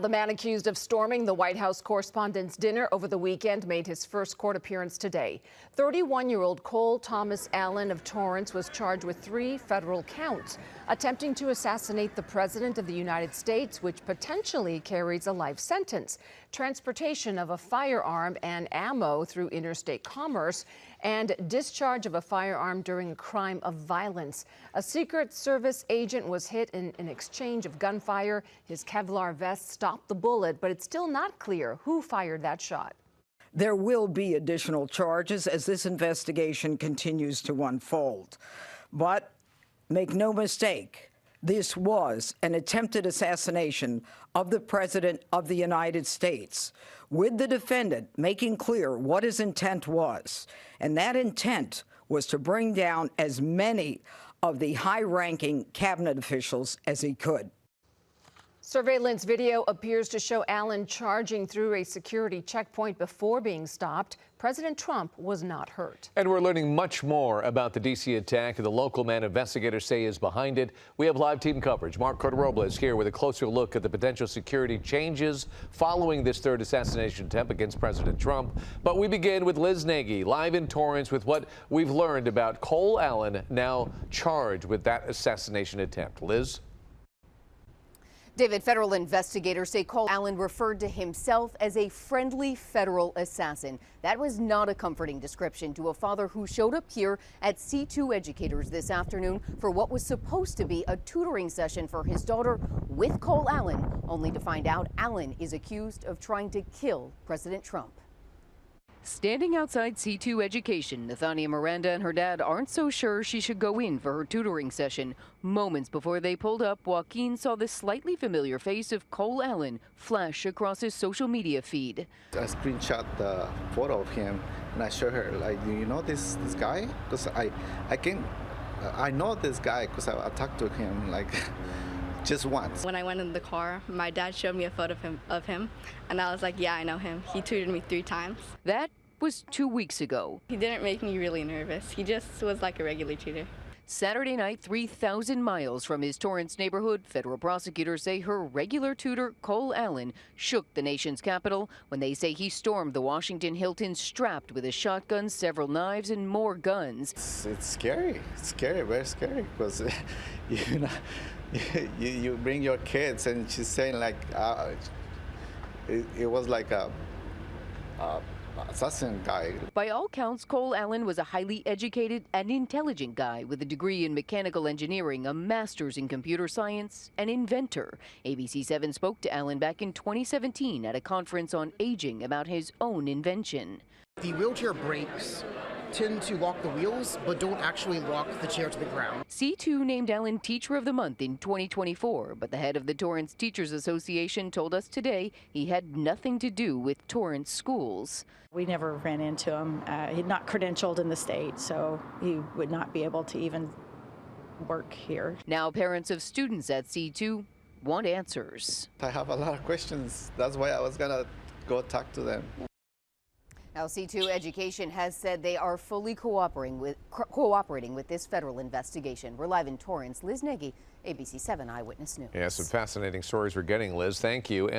The man accused of storming the White House Correspondents' Dinner over the weekend made his first court appearance today. 31-year-old Cole Thomas Allen of Torrance was charged with 3 federal counts, attempting to assassinate the President of the United States, which potentially carries a life sentence, transportation of a firearm and ammo through interstate commerce, and discharge of a firearm during a crime of violence. A Secret Service agent was hit in an exchange of gunfire. His Kevlar vest stopped the bullet, but it's still not clear who fired that shot. There will be additional charges as this investigation continues to unfold. But make no mistake, this was an attempted assassination of the President of the United States, with the defendant making clear what his intent was. And that intent was to bring down as many of the high-ranking cabinet officials as he could. Surveillance video appears to show Allen charging through a security checkpoint before being stopped. President Trump was not hurt. And we're learning much more about the D.C. attack. The local man investigators say is behind it. We have live team coverage. Mark Robles here with a closer look at the potential security changes following this third assassination attempt against President Trump. But we begin with Liz Nagy, live in Torrance, with what we've learned about Cole Allen, now charged with that assassination attempt. Liz? David, federal investigators say Cole Allen referred to himself as a friendly federal assassin. That was not a comforting description to a father who showed up here at C2 Educators this afternoon for what was supposed to be a tutoring session for his daughter with Cole Allen, only to find out Allen is accused of trying to kill President Trump. Standing outside C2 Education, Nathania Miranda and her dad aren't so sure she should go in for her tutoring session. Moments before they pulled up, Joaquin saw the slightly familiar face of Cole Allen flash across his social media feed. I screenshot the photo of him and I showed her, like, do you know this guy? Because I know this guy because I talked to him like just once. When I went in the car, my dad showed me a photo of him, and I was like, yeah, I know him. He tutored me 3 times. That was 2 weeks ago. He didn't make me really nervous. He just was like a regular tutor. Saturday night, 3,000 miles from his Torrance neighborhood, federal prosecutors say her regular tutor, Cole Allen, shook the nation's capital when they say he stormed the Washington Hilton strapped with a shotgun, several knives, and more guns. It's scary. It's scary, very scary, because you bring your kids and she's saying like, it was like a assassin guy. By all counts, Cole Allen was a highly educated and intelligent guy with a degree in mechanical engineering, a master's in computer science, an inventor. ABC 7 spoke to Allen back in 2017 at a conference on aging about his own invention. The wheelchair brakes tend to lock the wheels, but don't actually lock the chair to the ground. C2 named Allen Teacher of the Month in 2024, but the head of the Torrance Teachers Association told us today he had nothing to do with Torrance schools. We never ran into him. He's not credentialed in the state, so he would not be able to even work here. Now parents of students at C2 want answers. I have a lot of questions. That's why I was gonna go talk to them. Now, C2 Education has said they are fully cooperating with this federal investigation. We're live in Torrance. Liz Nagy, ABC 7 Eyewitness News. Yeah, some fascinating stories we're getting, Liz. Thank you.